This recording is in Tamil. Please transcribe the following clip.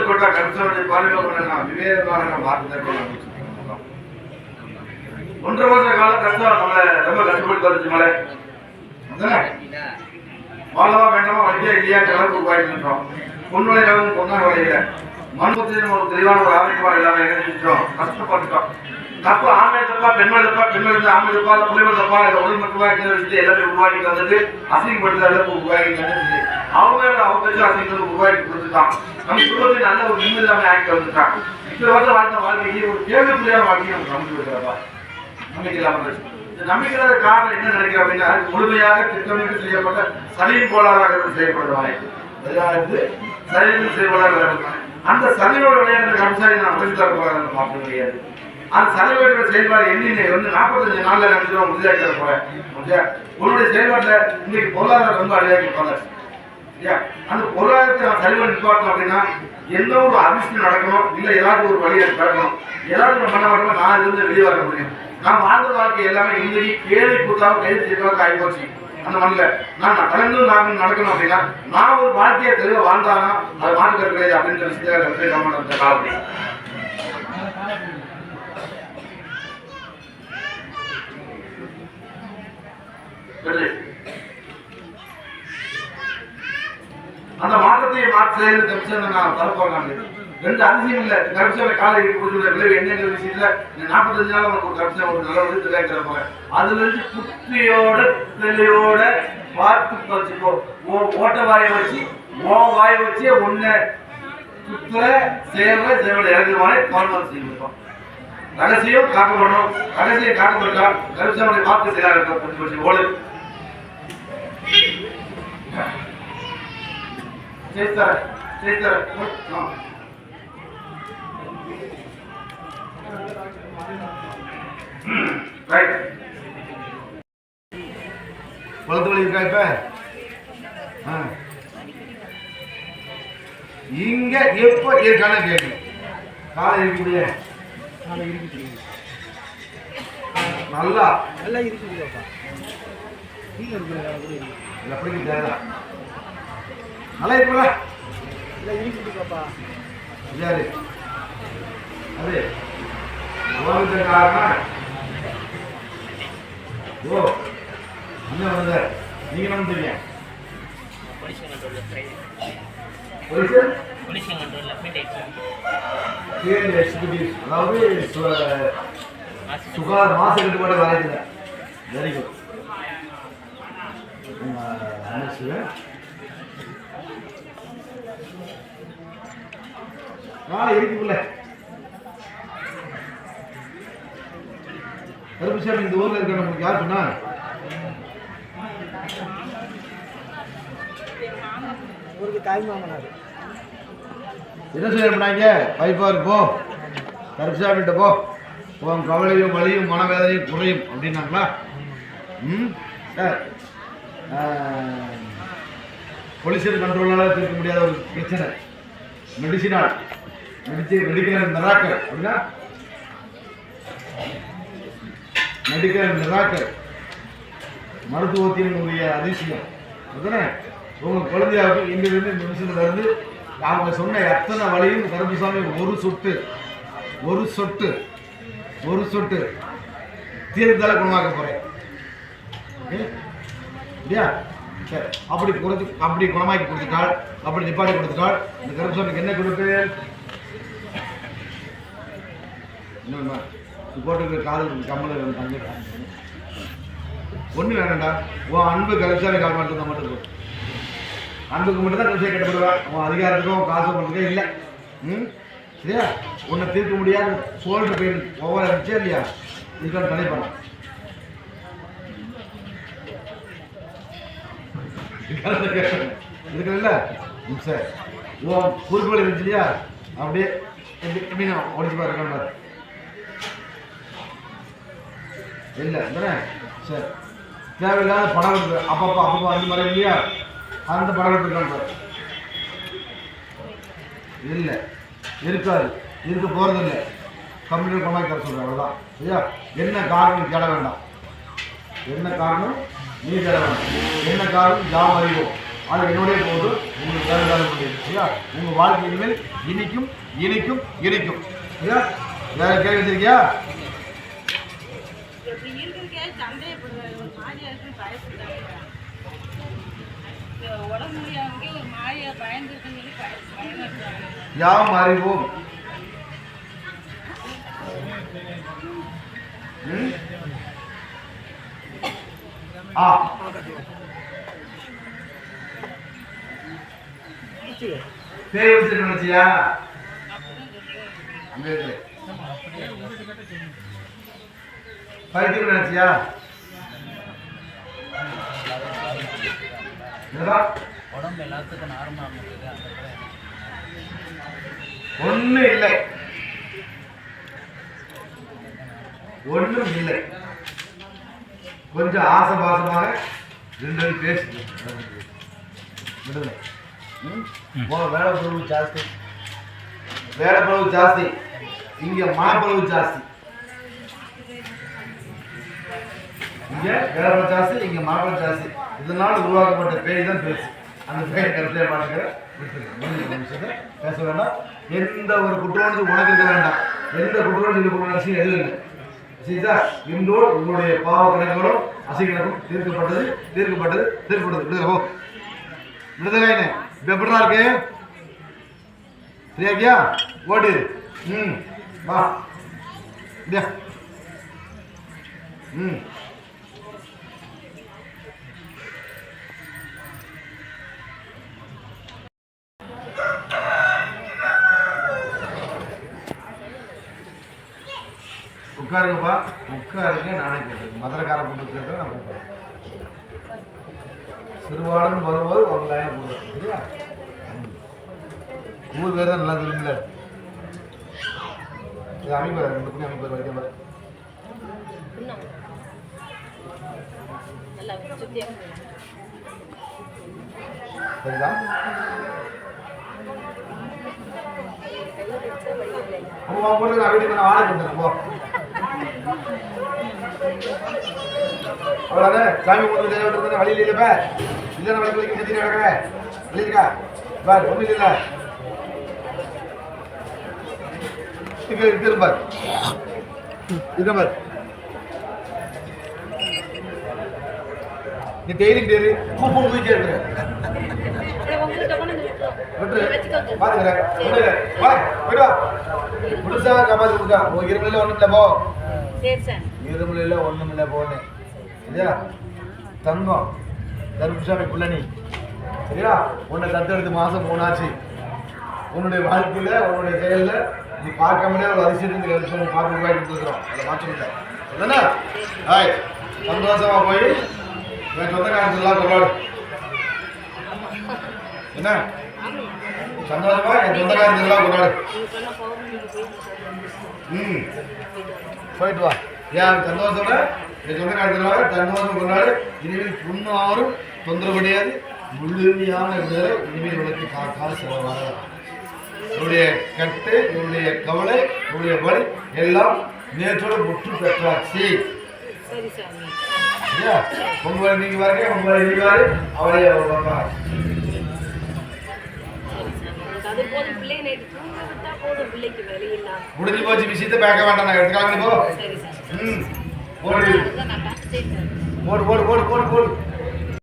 ಕೊಟ್ಟ ಕನಸು ಪಾಲಿಕೆಗಳನ್ನ ವಿವೇಕವಾದ ಮಾರ್ಗದರ್ಶನ ஒன்றரை வருஷ கால கஷ்டம் நம்மளை ரொம்ப கஷ்டப்பட்டு வந்துச்சு மழை வாழவா வேண்டாமா வழியா இல்லையா அளவுக்கு உருவாக்கிட்டோம் பொன்னுடையவும் பொண்ணா வழியில மண்புத்தின் ஒரு தெளிவான ஒரு ஆரோக்கியமாக இல்லாம எங்கிட்டோம் கஷ்டப்பட்டுட்டோம் தப்பு ஆண்மை தப்பா பெண்மை தப்பா பெண்கள் இருந்து ஆண்மை தப்பா பிள்ளைகள் தப்பா இதை ஒளி மட்டுமா வச்சுட்டு எல்லாமே உருவாக்கி தந்துட்டு அசிங்கப்படுத்த அளவுக்கு உருவாக்கி தந்துச்சு அவங்க பேச்சு அசிங்கத்தை உருவாக்கி கொடுத்துட்டான் நம்ம குடும்பத்தில் நல்ல ஒரு நிம்மதியான ஆக்கி வந்துட்டான் இத்தனை வருஷம் வாழ்ந்த வாழ்க்கைக்கு ஒரு கேள்விக்குள்ளையான வாழ்க்கையை நம்ம நம்பிக்கை வைக்கிறப்பா நம்பிக்கை இல்லாமல் நம்பிக்கையாத காரணம் என்ன நினைக்கிறோம் அப்படின்னா முழுமையாக திட்டமிட்டு செய்யப்பட்ட சளியின் கோளாறாக செய்யப்படுவாங்க சளியின் செய்யப்படாத அந்த சளியோட விளையாட்டு கம்சாரி நான் அமைச்சு தரப்போறேன் பார்க்க முடியாது அந்த சலுகையோட செயல்பாடு எண்ணினை வந்து 45 நாள்ல நினைச்சிடும் உறுதியாக்கிற போறேன் உன்னுடைய செயல்பாட்டில் இன்னைக்கு பொருளாதாரம் ரொம்ப அடையாக்கி போல அந்த பொருளாதாரத்தை நான் சலுகை நிற்பாட்டணும் அப்படின்னா எந்த ஒரு அதிர்ஷ்டம் நடக்கணும் இல்லை ஏதாவது ஒரு வழியை நடக்கணும் ஏதாவது பண்ண மாட்டோம் நான் இருந்து வெளியே வர முடியும் நான் வாழ்ந்த வாழ்க்கை எல்லாமே இன்னைக்கு கேள்வி கூட்டாவும் கைது செய்யறதுக்கு ஆகிப்போச்சு அந்த மண்ணில் நான் கலந்து நான் நடக்கணும் அப்படின்னா நான் ஒரு வாழ்க்கையை தெளிவாக வாழ்ந்தானா அது மாற்று கிடையாது அப்படின்ற விஷயத்தை நம்ம காலப்படி அந்த மாற்றத்தை மாற்ற கமிஷன் நான் தரப்போறாங்க ரெண்டு அதிசயம் இல்லை கமிஷனை காலை கொடுத்துள்ள விளைவு என்னங்கிற விஷயத்துல 45 நாள் உனக்கு ஒரு கமிஷன் ஒரு நல்ல விதத்தில் தர போறேன் அதுல இருந்து புத்தியோட தெளிவோட பார்த்து வச்சுக்கோ ஓட்ட வாயை வச்சு வாயை வச்சு ஒன்ன குத்துற செயல இறங்குவானே கவர்மெண்ட் செய்வோம் ரகசியம் காக்கப்படணும் ரகசியம் காக்கப்பட்டா கமிஷனுடைய வாக்கு செயலாக இருக்கும் ஓடு குளத்து வழி இருக்கா இப்ப இங்க எப்ப இருக்கான கேட்கணும் காலை இருக்கக்கூடிய நல்லா நல்லா இருக்குதுப்பா எப்படி தேவை நல்லா இருக்குல்ல இல்லை இருக்குதுப்பா யாரு அது ஓவியத்தை காரணம் ஓ என்ன வந்து நீங்க என்ன தெரியும் அதாவது சுகாதார மாச கட்டுப்பாடு வரையல வெரி குட் இருக்குல்ல கருப்புசாமி இந்த ஊர்ல இருக்க நமக்கு யார் சொன்னா என்ன செய்யறாங்க வைப்பாரு போ கருப்புசாமிகிட்ட போ உன் கவலையும் வலியும் மனவேதனையும் குறையும் அப்படின்னாங்களா சார் பொலிசியல் கண்ட்ரோலால் தீர்க்க முடியாத ஒரு பிரச்சனை மெடிக்கல் மிராக்கல் அப்படின்னா மெடிக்கல் மிராக்கல் மருத்துவத்தினுடைய அதிசயம் அதுதானே உங்கள் குழந்தையாவுக்கு இங்கிருந்து இந்த நிமிஷத்துல இருந்து அவங்க சொன்ன எத்தனை வழியும் கருப்புசாமி ஒரு சொட்டு தீர்த்தால குணமாக்க போறேன் இல்லையா சரி அப்படி குணமாக்கி கொடுத்துட்டாள் அப்படி நிப்பாட்டி கொடுத்துட்டாள் இந்த கருப்புசாமிக்கு என்ன கொடுத்து என்னம்மா போட்டுக்கிற காதல் கம்மல் தங்க ஒன்று வேணாண்டா உன் அன்பு கருப்புசாமி கால் மட்டும் தான் மட்டும் அன்புக்கு மட்டும் தான் கருப்புசாமி கட்டப்படுவேன் உன் அதிகாரத்துக்கும் காசு பண்ணுறதுக்கே இல்லை சரியா உன்னை தீர்க்க முடியாது சோல்டு பெயின் ஒவ்வொரு இருந்துச்சே இல்லையா இதுக்கான தடை பண்ணலாம் இருக்குல்ல சார் ஓ குறுக்கு இருந்துச்சு இல்லையா அப்படியே எப்படி நான் ஒழிச்சு பாருங்க இல்லை தானே சரி தேவையில்லாத படம் இருக்கு அப்பப்போ அந்த மாதிரி இல்லையா அந்த படம் இருக்கான்னு இல்லை இருக்காது இருக்க போகிறது இல்லை கம்ப்யூட்டர் கொண்டாக்கி தர சொல்கிறேன் அவ்வளோதான் சரியா என்ன காரணம் தேட வேண்டாம் என்ன காரணம் நீ தரணும், என்ன காரணம் யாம் அறிவோம். அது என்னுடைய போது உங்களுக்கு வேறு முடியும் சரியா. உங்கள் வாழ்க்கை இனிமேல் இனிக்கும் இனிக்கும் இனிக்கும் சரியா. வேற கேள்வி வச்சிருக்கியா? யாம் அறிவோம். பேய் வச்சிருக்க நினைச்சியா? பைத்தியம் நினைச்சியா? உடம்பு எல்லாத்துக்கும் நார்மல் ஒண்ணு இல்லை, ஒண்ணும் இல்லை. கொஞ்சம் ஆசபாசமாக ரெண்டு பேரும் பேசுது விடுங்க. வேலை பளவு ஜாஸ்தி, வேலை பளவு ஜாஸ்தி, இங்க மனப்பளவு ஜாஸ்தி. இங்க வேலை பளவு ஜாஸ்தி, இங்க மனப்பளவு ஜாஸ்தி. இதனால் உருவாக்கப்பட்ட பேய் தான் பேசு. அந்த பேரை கருத்தைய மாட்டுக்கிற பேச வேண்டாம். எந்த ஒரு குற்றவாளி உனக்கு இருக்க வேண்டாம். எந்த குற்றவாளி அவசியம் எதுவும் இல்லை. சரிதா? இன்றோடு உங்களுடைய பாவ கணக்குகளும் அசிகணக்கும் தீர்க்கப்பட்டது தீர்க்கப்பட்டது தீர்க்கப்பட்டது. விடுதலை விடுதலை இப்போ எப்படிதான் இருக்கு? சரியா? ஓடு. வா இல்லையா? உட்காருங்கப்பா, உட்காருங்க. நானே கேட்டேன் மதுரைக்கார கூட்டு கேட்டேன். நான் கூப்பிட்றேன். சிறுவாளன் வரும்போது ஒரு லைனை போடுறேன் சரியா. ஊர் பேர் தான் நல்லா தெரியுங்கள. இது அமைப்பார், ரெண்டு புண்ணி அமைப்பார் வைக்க சரிதா. போட்டு நான் வீட்டுக்கு நான் வாழை கொடுத்துறேன் போ. அவ்வளோதானே சாமி கொடுத்து தேவைப்படுறது வழியில் இல்லைப்ப இல்லைன்னா வழி வலிக்கு செஞ்சு கிடக்குற வழி இருக்கா பார் ஒன்றும் இல்லை திரும்ப இருக்க நீ டெய்லிக்கு டெய்லி பூ போயிட்டே இருக்கிற பாத்துக்கிறேன் முழுசா காப்பாத்தி கொடுக்கா. இருமலையில ஒண்ணும் இல்லை போ, இருமலையில ஒண்ணும் இல்லை போன்னு சரியா. தங்கம் தர்மசாமி பிள்ளை சரியா. உன்னை தத்தெடுத்து மாசம் 3 ஆச்சு. உன்னுடைய வாழ்க்கையில உன்னுடைய செயல்ல நீ பார்க்காமலே ஒரு அதிசயத்துக்கு பார்க்க ரூபாய் கொடுத்துருக்கோம். அதை மாற்றம் இல்லை என்னன்னா. ஆய் சந்தோஷமா போய் என் சொந்தக்காரத்தெல்லாம் கொண்டாடு என்ன. சந்தோஷமா என் சொந்தக்காரத்தெல்லாம் கொண்டாடு. போயிட்டு வா. ஏன் சந்தோஷமா என் சொந்தக்காரத்தெல்லாம் சந்தோஷம் கொண்டாடு. இனிமேல் புண்ணாரும் தொந்தரவு கிடையாது. முழுமையான வேலை இனிமேல் உனக்கு காசு வர. உன்னுடைய கட்டு, உன்னுடைய கவலை, உன்னுடைய வலி எல்லாம் நேற்றோட முற்று பெற்றாச்சு. உங்களை நீங்க வரீங்க, உங்களை நீங்க வாரு, அவளையே முடிஞ்சு போச்சு. விஷயத்த பேக்க வேண்டாம். நான் எடுத்துக்காங்க போ. போடு போடு போடு போடு போடு போடு